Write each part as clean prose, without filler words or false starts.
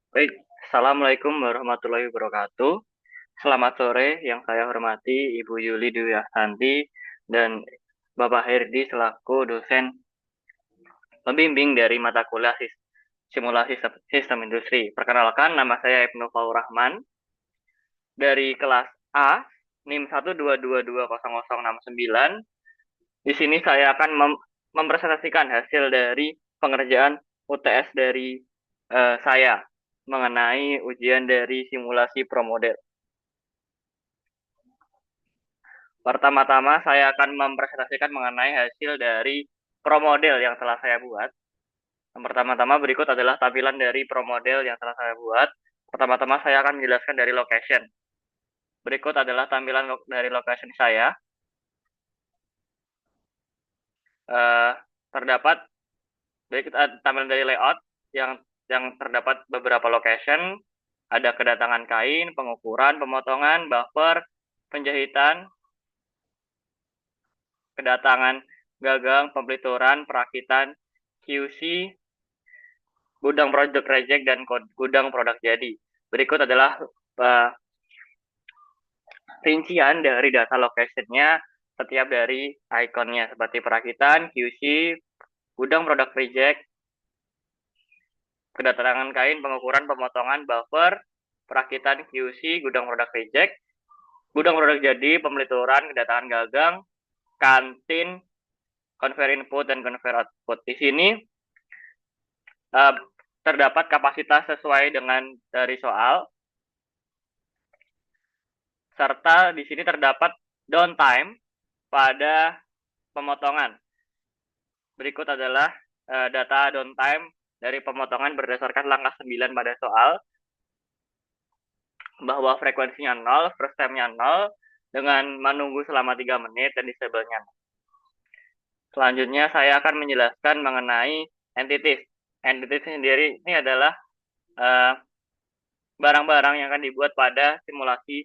Baik, Assalamualaikum warahmatullahi wabarakatuh. Selamat sore yang saya hormati Ibu Yuli Dwi Astanti dan Bapak Herdi selaku dosen pembimbing dari mata kuliah simulasi sistem industri. Perkenalkan, nama saya Ibnu Faur Rahman dari kelas A, NIM 122200069. Di sini saya akan mempresentasikan hasil dari pengerjaan UTS dari saya mengenai ujian dari simulasi promodel. Pertama-tama saya akan mempresentasikan mengenai hasil dari promodel yang telah saya buat. Yang pertama-tama berikut adalah tampilan dari promodel yang telah saya buat. Pertama-tama saya akan menjelaskan dari location. Berikut adalah tampilan dari location saya. Eh, Terdapat berikut tampilan dari layout yang terdapat beberapa location. Ada kedatangan kain, pengukuran, pemotongan, buffer, penjahitan, kedatangan gagang, pembelituran, perakitan, QC, gudang produk reject, dan gudang produk jadi. Berikut adalah rincian dari data location-nya setiap dari ikonnya seperti perakitan, QC, gudang produk reject, kedatangan kain, pengukuran, pemotongan, buffer, perakitan, QC, gudang produk reject, gudang produk jadi, pembelituran, kedatangan gagang, kantin, conveyor input, dan conveyor output. Di sini uh, terdapat kapasitas sesuai dengan dari soal, serta di sini terdapat downtime pada pemotongan. Berikut adalah data downtime dari pemotongan berdasarkan langkah 9 pada soal, bahwa frekuensinya 0, first time-nya 0, dengan menunggu selama 3 menit dan disable-nya. Selanjutnya saya akan menjelaskan mengenai entities. Entities sendiri ini adalah barang-barang yang akan dibuat pada simulasi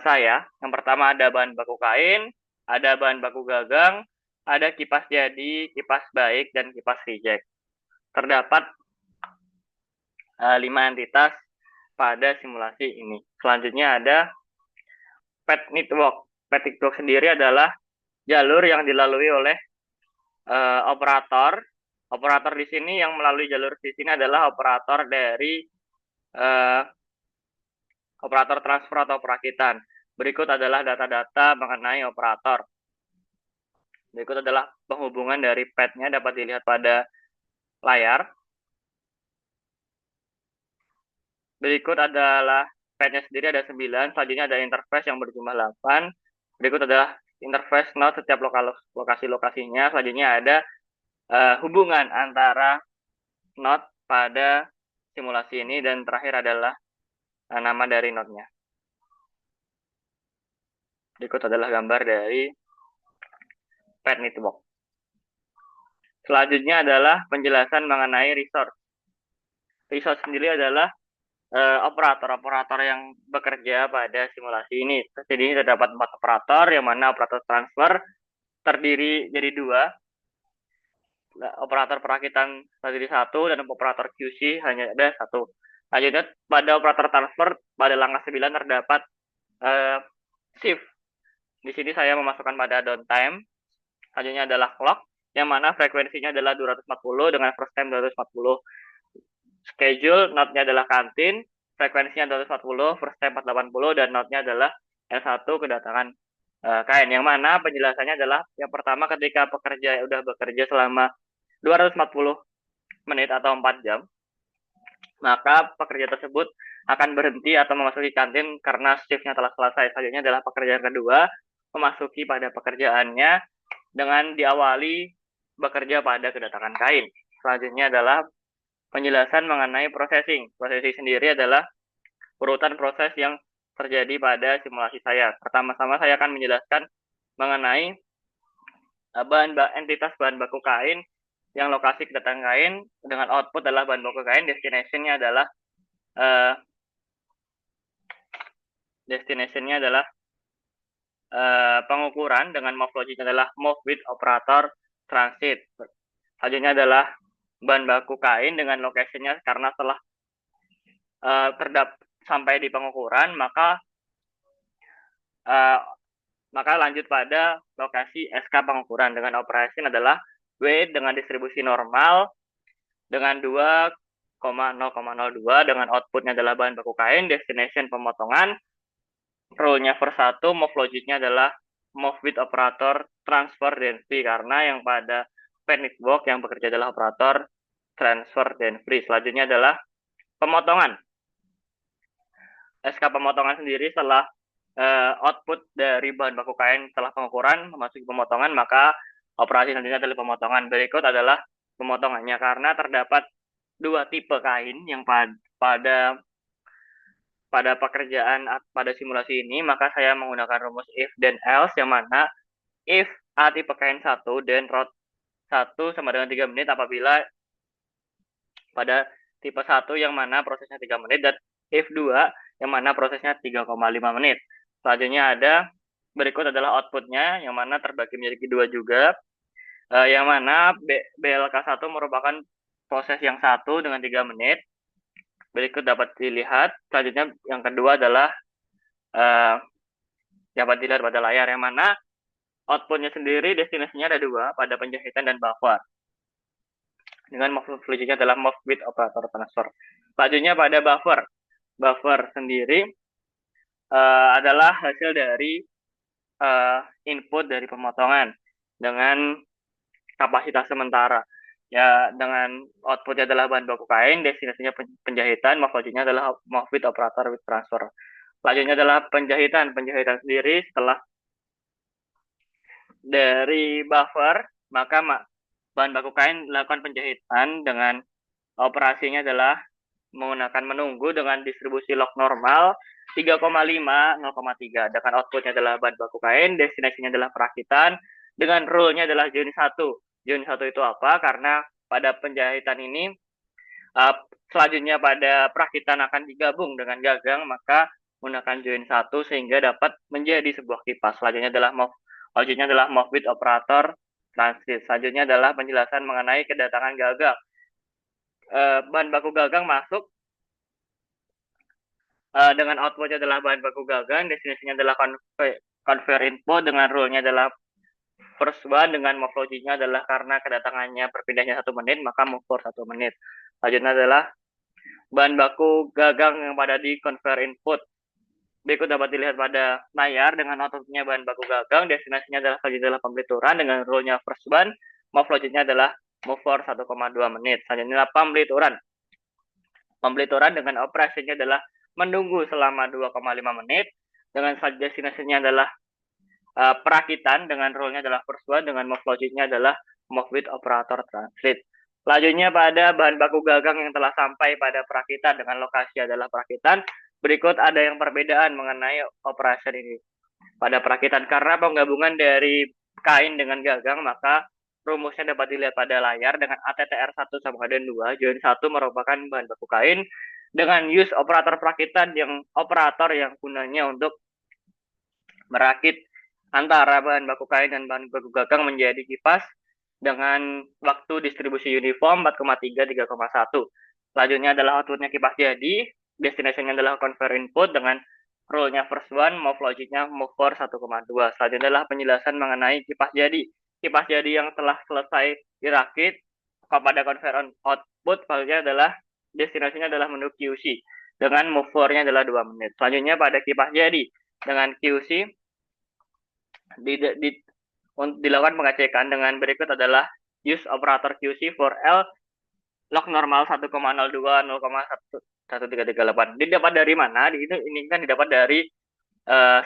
saya. Yang pertama ada bahan baku kain, ada bahan baku gagang, ada kipas jadi, kipas baik, dan kipas reject. Terdapat 5 entitas pada simulasi ini. Selanjutnya ada path network. Path network sendiri adalah jalur yang dilalui oleh operator. Operator di sini yang melalui jalur di sini adalah operator dari operator transfer atau perakitan. Berikut adalah data-data mengenai operator. Berikut adalah penghubungan dari path-nya dapat dilihat pada layar. Berikut adalah path-nya sendiri ada 9, selanjutnya ada interface yang berjumlah 8. Berikut adalah interface node setiap lokasi-lokasinya. Selanjutnya ada hubungan antara node pada simulasi ini, dan terakhir adalah nama dari node-nya. Berikut adalah gambar dari path network. Selanjutnya adalah penjelasan mengenai resource. Resource sendiri adalah operator-operator yang bekerja pada simulasi ini. Jadi ini terdapat 4 operator, yang mana operator transfer terdiri jadi 2, operator perakitan terdiri 1, dan operator QC hanya ada 1. Lanjutnya pada operator transfer pada langkah 9 terdapat shift. Di sini saya memasukkan pada downtime. Selanjutnya adalah clock, yang mana frekuensinya adalah 240 dengan first time 240. Schedule, node-nya adalah kantin, frekuensinya 240, first time 480, dan node-nya adalah L1 kedatangan kain. Yang mana penjelasannya adalah yang pertama, ketika pekerja sudah bekerja selama 240 menit atau 4 jam, maka pekerja tersebut akan berhenti atau memasuki kantin karena shift-nya telah selesai. Selanjutnya adalah pekerjaan kedua, memasuki pada pekerjaannya dengan diawali bekerja pada kedatangan kain. Selanjutnya adalah penjelasan mengenai processing. Processing sendiri adalah urutan proses yang terjadi pada simulasi saya. Pertama-tama saya akan menjelaskan mengenai entitas bahan baku kain yang lokasi kedatangan kain dengan output adalah bahan baku kain, destination-nya adalah pengukuran dengan move logic adalah move with operator transit. Selanjutnya adalah bahan baku kain dengan location-nya karena setelah sampai di pengukuran, maka lanjut pada lokasi SK pengukuran dengan operation adalah W dengan distribusi normal dengan 2,0,02 dengan outputnya adalah bahan baku kain, destination pemotongan, rule-nya first 1, move logic-nya adalah move with operator transfer dan free, karena yang pada panic box yang bekerja adalah operator transfer dan free. Selanjutnya adalah pemotongan. SK pemotongan sendiri setelah output dari bahan baku kain setelah pengukuran memasuki pemotongan, maka operasi selanjutnya adalah pemotongan. Berikut adalah pemotongannya, karena terdapat dua tipe kain yang pada pekerjaan pada simulasi ini, maka saya menggunakan rumus if dan else, yang mana if A tipe kain 1 dan rot 1 sama dengan 3 menit apabila pada tipe 1 yang mana prosesnya 3 menit, dan if 2 yang mana prosesnya 3,5 menit. Selanjutnya berikut adalah outputnya, yang mana terbagi menjadi dua juga, yang mana BLK1 merupakan proses yang 1 dengan 3 menit. Berikut dapat dilihat. Selanjutnya yang kedua adalah dapat dilihat pada layar, yang mana outputnya sendiri destinasinya ada dua, pada penjahitan dan buffer. Dengan move logic-nya adalah move with operator transfer. Selanjutnya pada buffer. Buffer sendiri adalah hasil dari input dari pemotongan dengan kapasitas sementara. Ya, dengan outputnya adalah bahan baku kain, destinasinya penjahitan, move logic-nya adalah move with operator with transfer. Selanjutnya adalah penjahitan. Penjahitan sendiri setelah dari buffer, maka bahan baku kain melakukan penjahitan dengan operasinya adalah menggunakan menunggu dengan distribusi log normal 3,5, 0,3. Dengan outputnya adalah bahan baku kain, destinasinya adalah perakitan, dengan rule-nya adalah join 1. Join 1 itu apa? Karena pada penjahitan ini, selanjutnya pada perakitan akan digabung dengan gagang, maka menggunakan join 1 sehingga dapat menjadi sebuah kipas. Selanjutnya adalah move with operator transit. Selanjutnya adalah penjelasan mengenai kedatangan gagang. Bahan baku gagang masuk dengan outputnya adalah bahan baku gagang, destinasinya adalah convert input, dengan rule-nya adalah first one, dengan move logic-nya adalah karena kedatangannya berpindahnya 1 menit, maka move for 1 menit. Selanjutnya adalah bahan baku gagang yang pada di convert input. Berikut dapat dilihat pada layar dengan outputnya bahan baku gagang, destinasinya adalah pembelituran, dengan rule-nya first one, move logic-nya adalah move for 1,2 menit. Selanjutnya adalah pembelituran. Pembelituran dengan operasinya adalah menunggu selama 2,5 menit, dengan destinasinya adalah perakitan, dengan rule-nya adalah first one, dengan move logic-nya adalah move with operator transit. Selanjutnya pada bahan baku gagang yang telah sampai pada perakitan dengan lokasi adalah perakitan. Berikut ada yang perbedaan mengenai operation ini. Pada perakitan, karena penggabungan dari kain dengan gagang, maka rumusnya dapat dilihat pada layar dengan ATTR 1 sama dengan 2. Join 1 merupakan bahan baku kain dengan use operator perakitan, yang operator yang gunanya untuk merakit antara bahan baku kain dan bahan baku gagang menjadi kipas dengan waktu distribusi uniform 4,3, 3,1. Selanjutnya adalah outputnya kipas jadi, destinasinya adalah convert input, dengan rule-nya first one, move logic-nya move for 1,2. Selanjutnya adalah penjelasan mengenai kipas jadi. Kipas jadi yang telah selesai dirakit kepada convert output, selanjutnya adalah destinasinya adalah menu QC, dengan move for-nya adalah 2 menit. Selanjutnya pada kipas jadi dengan QC dilakukan pengecekan dengan berikut adalah use operator QC for L log normal 1,02, 0,1338. Didapat dari mana? Ini kan didapat dari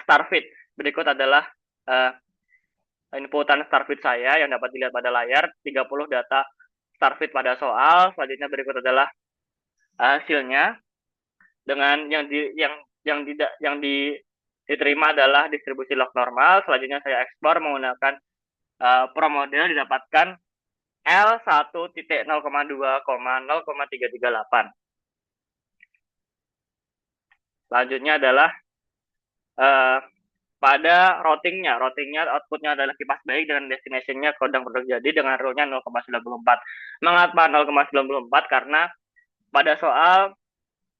Starfit. Berikut adalah inputan Starfit saya yang dapat dilihat pada layar, 30 data Starfit pada soal. Selanjutnya berikut adalah hasilnya, dengan yang diterima adalah distribusi log normal. Selanjutnya saya ekspor menggunakan ProModel, didapatkan L1.0,2,0338. Selanjutnya adalah pada routingnya outputnya adalah kipas baik dengan destinasinya kodang produk jadi, dengan rule-nya 0,94. Mengapa 0,94? Karena pada soal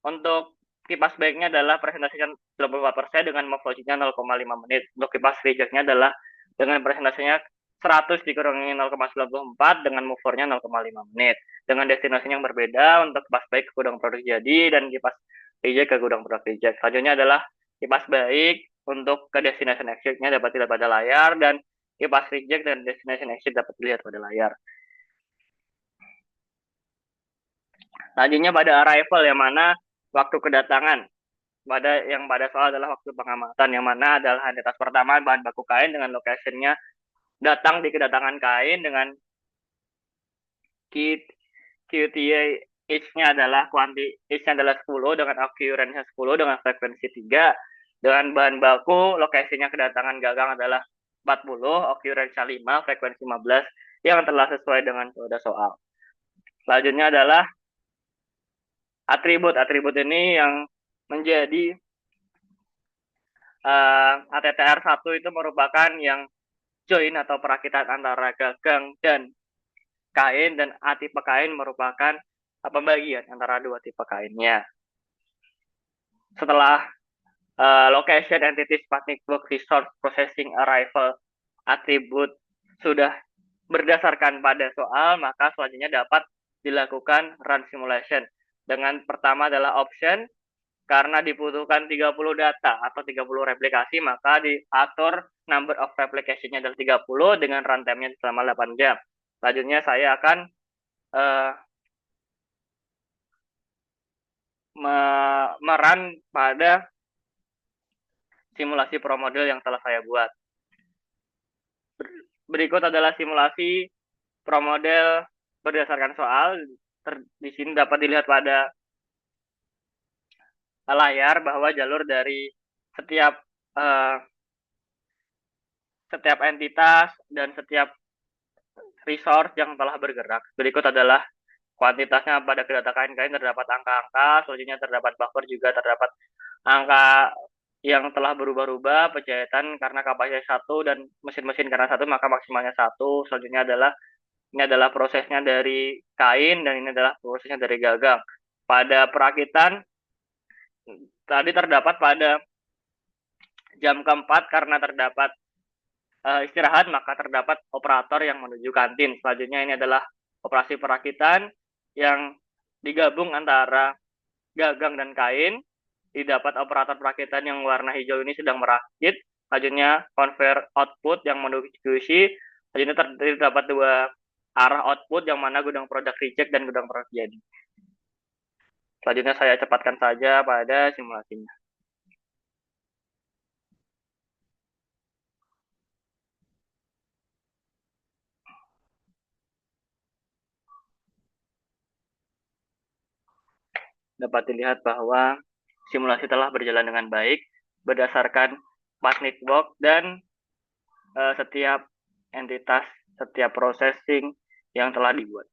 Untuk kipas baiknya adalah presentasinya 84% dengan move logic-nya 0,5 menit. Untuk kipas reject-nya adalah dengan presentasinya 100 dikurangi 0,94 dengan move for-nya 0,5 menit. Dengan destinasi yang berbeda untuk kipas baik ke gudang produk jadi dan kipas reject ke gudang produk reject. Selanjutnya adalah kipas baik untuk ke destination exit-nya dapat dilihat pada layar dan kipas reject dan destination exit dapat dilihat pada layar. Selanjutnya pada arrival yang mana waktu kedatangan. Pada soal adalah waktu pengamatan yang mana adalah identitas pertama bahan baku kain dengan location-nya datang di kedatangan kain dengan QTA H-nya adalah H-nya adalah 10 dengan occurrence-nya 10 dengan frekuensi 3 dengan bahan baku lokasinya kedatangan gagang adalah 40, occurrence-nya 5, frekuensi 15 yang telah sesuai dengan kode soal. Selanjutnya adalah atribut. Atribut ini yang menjadi ATTR 1 itu merupakan yang join atau perakitan antara gagang dan kain dan A tipe kain merupakan pembagian antara dua tipe kainnya. Setelah location, entities, path network, resource, processing, arrival, atribut sudah berdasarkan pada soal, maka selanjutnya dapat dilakukan run simulation. Dengan pertama adalah option, karena dibutuhkan 30 data atau 30 replikasi, maka diatur number of replication-nya adalah 30 dengan runtime-nya selama 8 jam. Selanjutnya saya akan merun pada simulasi pro model yang telah saya buat. Berikut adalah simulasi pro model berdasarkan soal. Di sini dapat dilihat pada layar bahwa jalur dari setiap entitas dan setiap resource yang telah bergerak. Berikut adalah kuantitasnya pada kedatangan kain terdapat angka-angka, selanjutnya terdapat buffer juga terdapat angka yang telah berubah-ubah, penjahitan karena kapasitas 1 dan mesin-mesin karena 1 maka maksimalnya 1. Selanjutnya adalah ini adalah prosesnya dari kain dan ini adalah prosesnya dari gagang. Pada perakitan tadi terdapat pada jam keempat karena terdapat istirahat maka terdapat operator yang menuju kantin. Selanjutnya ini adalah operasi perakitan yang digabung antara gagang dan kain. Didapat operator perakitan yang warna hijau ini sedang merakit. Selanjutnya convert output yang menuju QC. Selanjutnya terdapat dua arah output yang mana gudang produk reject dan gudang produk jadi. Selanjutnya saya cepatkan saja pada simulasinya. Dapat dilihat bahwa simulasi telah berjalan dengan baik berdasarkan path network dan setiap entitas, setiap processing yang telah dibuat.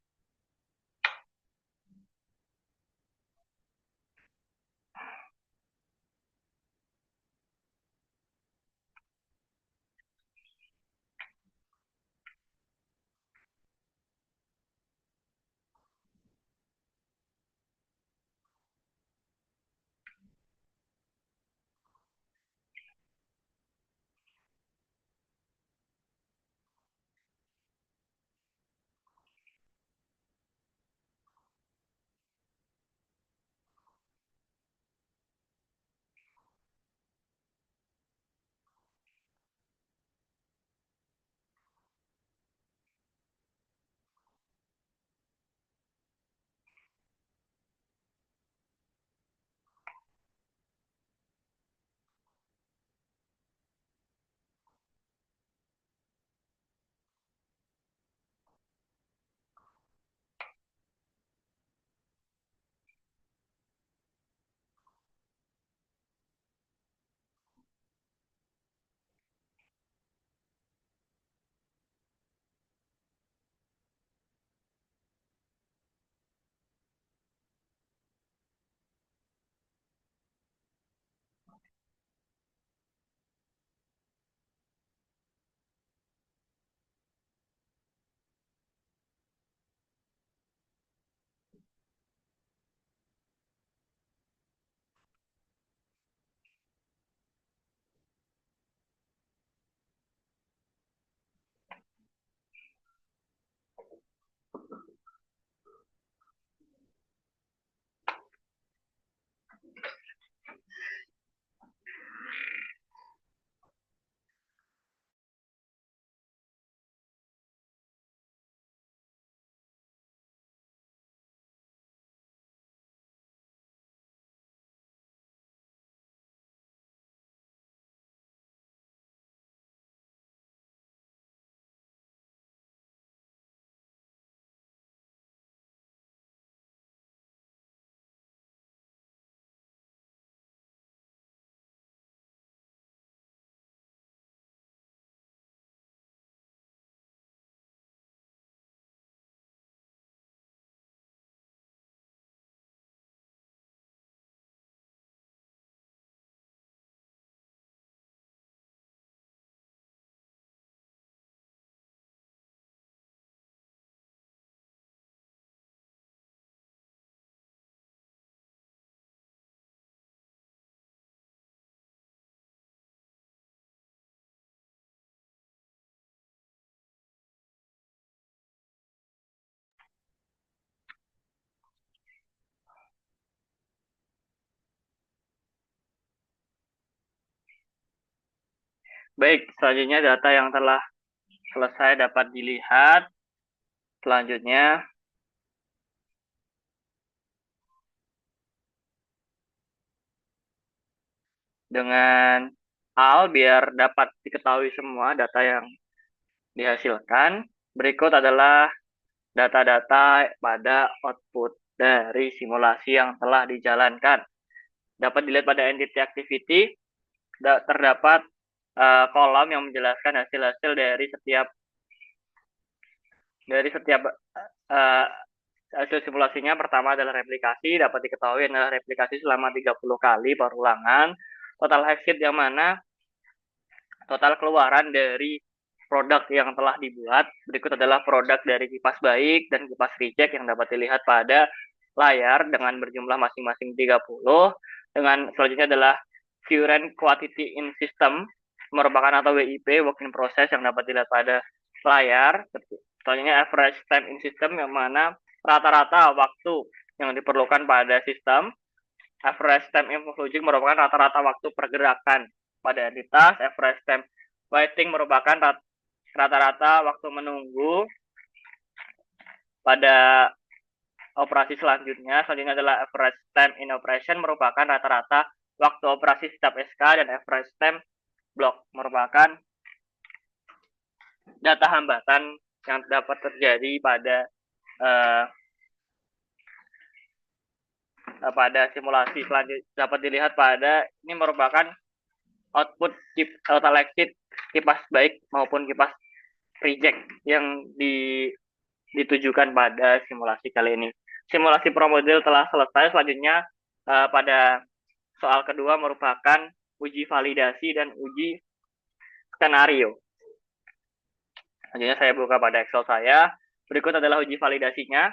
Baik, selanjutnya data yang telah selesai dapat dilihat. Selanjutnya, dengan biar dapat diketahui semua data yang dihasilkan, berikut adalah data-data pada output dari simulasi yang telah dijalankan. Dapat dilihat pada entity activity, terdapat kolom yang menjelaskan hasil-hasil dari setiap hasil simulasinya. Pertama adalah replikasi, dapat diketahui adalah replikasi selama 30 kali perulangan. Total exit yang mana total keluaran dari produk yang telah dibuat. Berikut adalah produk dari kipas baik dan kipas reject yang dapat dilihat pada layar dengan berjumlah masing-masing 30. Dengan selanjutnya adalah current quantity in system merupakan atau WIP, work in process, yang dapat dilihat pada layar. Selanjutnya average time in system yang mana rata-rata waktu yang diperlukan pada sistem. Average time in logic merupakan rata-rata waktu pergerakan pada entitas. Average time waiting merupakan rata-rata waktu menunggu pada operasi selanjutnya. Selanjutnya adalah average time in operation merupakan rata-rata waktu operasi setiap SK, dan average time block merupakan data hambatan yang dapat terjadi pada simulasi. Selanjutnya dapat dilihat pada ini merupakan output total exit kipas baik maupun kipas reject yang ditujukan pada simulasi kali ini. Simulasi pro model telah selesai. Selanjutnya pada soal kedua merupakan uji validasi dan uji skenario. Selanjutnya saya buka pada Excel saya. Berikut adalah uji validasinya.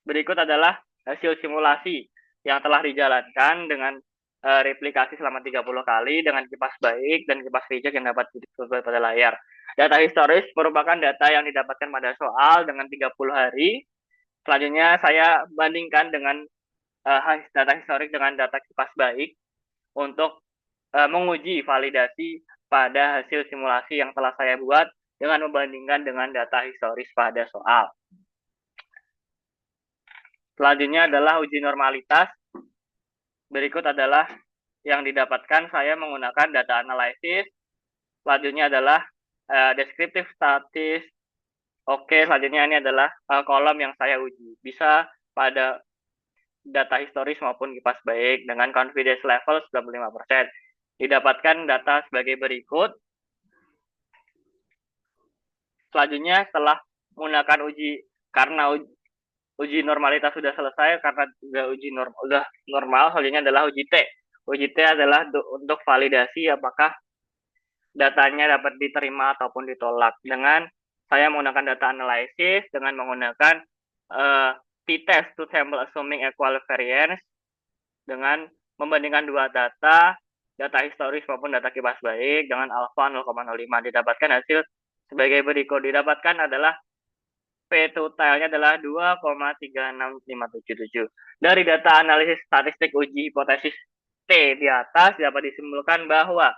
Berikut adalah hasil simulasi yang telah dijalankan dengan replikasi selama 30 kali dengan kipas baik dan kipas reject yang dapat dilihat pada layar. Data historis merupakan data yang didapatkan pada soal dengan 30 hari. Selanjutnya saya bandingkan dengan data historik dengan data kipas baik untuk menguji validasi pada hasil simulasi yang telah saya buat dengan membandingkan dengan data historis pada soal. Selanjutnya adalah uji normalitas. Berikut adalah yang didapatkan saya menggunakan data analisis. Selanjutnya adalah descriptive statis. Oke, selanjutnya ini adalah kolom yang saya uji. Bisa pada data historis maupun kipas baik dengan confidence level 95%. Didapatkan data sebagai berikut. Selanjutnya setelah menggunakan karena uji normalitas sudah selesai, karena sudah normal, selanjutnya adalah uji T. Uji T adalah untuk validasi apakah datanya dapat diterima ataupun ditolak. Dengan saya menggunakan data analisis dengan menggunakan t-test to sample assuming equal variance dengan membandingkan dua data historis maupun data kipas baik dengan alfa 0,05. Didapatkan hasil sebagai berikut. Didapatkan adalah P totalnya adalah 2,36577. Dari data analisis statistik uji hipotesis T di atas dapat disimpulkan bahwa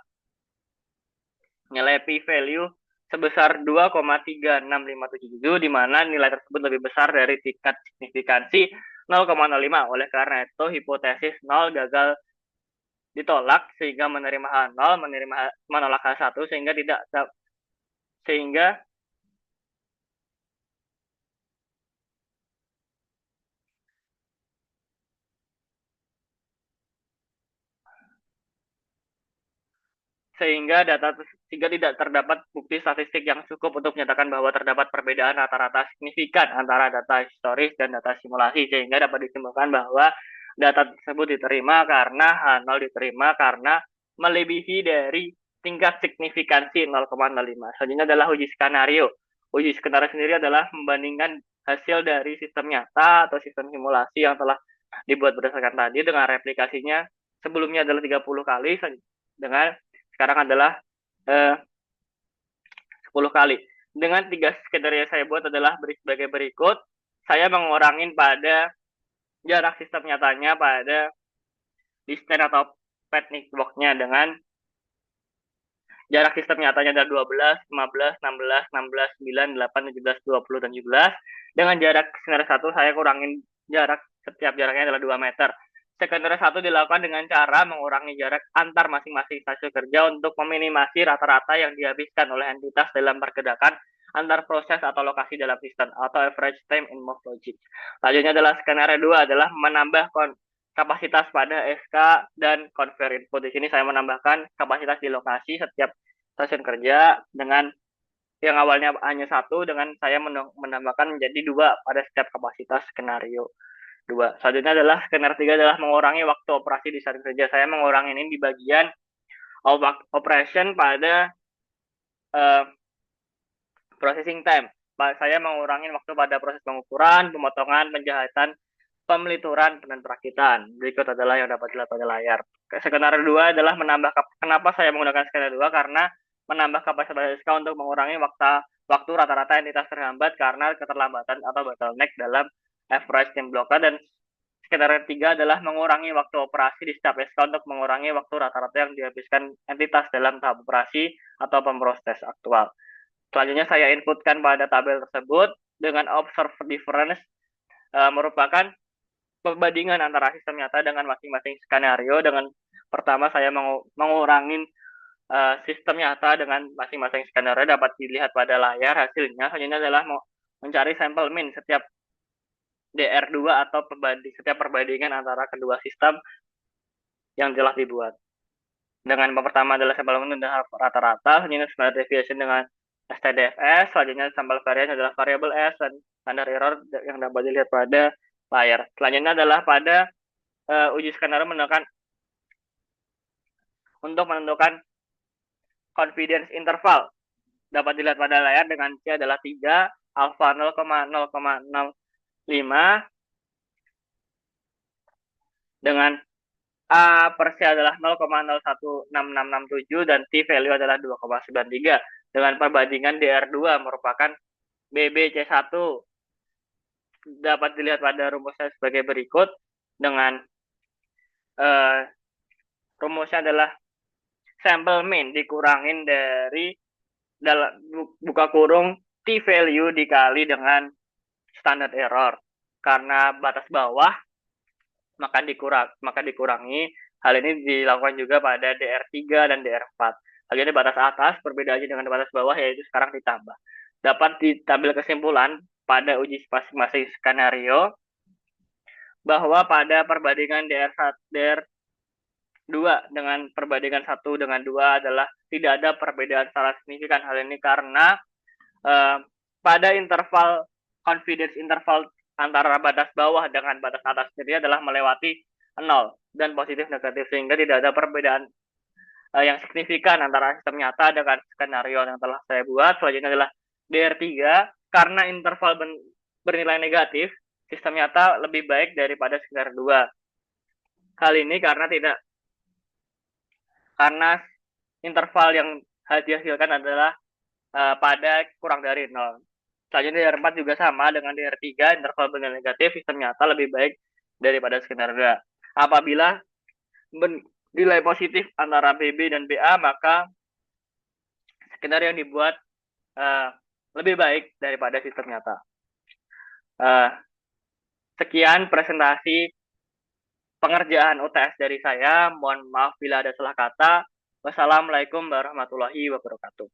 nilai p-value sebesar 2,36577, di mana nilai tersebut lebih besar dari tingkat signifikansi 0,05. Oleh karena itu hipotesis 0 gagal ditolak sehingga menerima H0, menolak H1 sehingga tidak terdapat bukti statistik yang cukup untuk menyatakan bahwa terdapat perbedaan rata-rata signifikan antara data historis dan data simulasi, sehingga dapat disimpulkan bahwa data tersebut diterima karena H0 diterima karena melebihi dari tingkat signifikansi 0,05. Selanjutnya adalah uji skenario. Uji skenario sendiri adalah membandingkan hasil dari sistem nyata atau sistem simulasi yang telah dibuat berdasarkan tadi dengan replikasinya sebelumnya adalah 30 kali, dengan sekarang adalah 10 kali. Dengan 3 skenario yang saya buat adalah sebagai berikut. Saya mengurangin pada jarak sistem nyatanya pada distance atau path network-nya dengan Jarak sistem nyatanya adalah 12, 15, 16, 16, 9, 8, 17, 20, dan 17. Dengan jarak skenario 1, saya kurangin jarak, setiap jaraknya adalah 2 meter. Skenario 1 dilakukan dengan cara mengurangi jarak antar masing-masing stasiun kerja untuk meminimasi rata-rata yang dihabiskan oleh entitas dalam pergerakan antar proses atau lokasi dalam sistem, atau average time in move logic. Selanjutnya adalah skenario 2 adalah menambah kapasitas pada SK dan conveyor input. Di sini saya menambahkan kapasitas di lokasi setiap stasiun kerja dengan yang awalnya hanya satu, dengan saya menambahkan menjadi 2 pada setiap kapasitas skenario 2. Selanjutnya adalah skenario 3 adalah mengurangi waktu operasi di stasiun kerja. Saya mengurangi ini di bagian operation pada uh, processing time. Saya mengurangi waktu pada proses pengukuran, pemotongan, penjahatan, pemelituran, dan perakitan. Berikut adalah yang dapat dilihat pada layar. Skenario 2 adalah menambah, kenapa saya menggunakan skenario 2? Karena menambah kapasitas SK untuk mengurangi waktu rata-rata entitas terhambat karena keterlambatan atau bottleneck dalam average time blocker. Dan skenario 3 adalah mengurangi waktu operasi di setiap SK untuk mengurangi waktu rata-rata yang dihabiskan entitas dalam tahap operasi atau pemproses aktual. Selanjutnya saya inputkan pada tabel tersebut dengan observe difference merupakan perbandingan antara sistem nyata dengan masing-masing skenario. Dengan pertama saya mengurangi sistem nyata dengan masing-masing skenario dapat dilihat pada layar hasilnya. Selanjutnya adalah mencari sampel mean setiap DR2 atau setiap perbandingan antara kedua sistem yang telah dibuat. Dengan pertama adalah sampel mean dengan rata-rata, selanjutnya standard deviation dengan STDFS, selanjutnya sampel variance adalah variable S, dan standar error yang dapat dilihat pada layar. Selanjutnya adalah pada uji skenario untuk menentukan confidence interval. Dapat dilihat pada layar dengan C adalah 3, alpha 0,005, dengan A per C adalah 0,016667 dan T value adalah 2,93. Dengan perbandingan DR2 merupakan BBC1 dapat dilihat pada rumusnya sebagai berikut. Dengan rumusnya adalah sampel mean dikurangin dari dalam buka kurung T value dikali dengan standard error. Karena batas bawah maka dikurangi. Hal ini dilakukan juga pada DR3 dan DR4. Lalu batas atas perbedaannya dengan batas bawah yaitu sekarang ditambah. Dapat diambil kesimpulan pada uji masing-masing skenario bahwa pada perbandingan DR2 dengan perbandingan 1 dengan 2 adalah tidak ada perbedaan secara signifikan. Hal ini karena pada interval confidence interval antara batas bawah dengan batas atas sendiri adalah melewati 0 dan positif negatif, sehingga tidak ada perbedaan yang signifikan antara sistem nyata dengan skenario yang telah saya buat. Selanjutnya adalah DR3, karena interval bernilai negatif, sistem nyata lebih baik daripada skenario 2. Hal ini karena interval yang dihasilkan adalah pada kurang dari 0. Selanjutnya DR4 juga sama dengan DR3, interval bernilai negatif, sistem nyata lebih baik daripada skenario 2. Apabila nilai positif antara BB dan BA, maka skenario yang dibuat lebih baik daripada sistem nyata. Sekian presentasi pengerjaan UTS dari saya. Mohon maaf bila ada salah kata. Wassalamualaikum warahmatullahi wabarakatuh.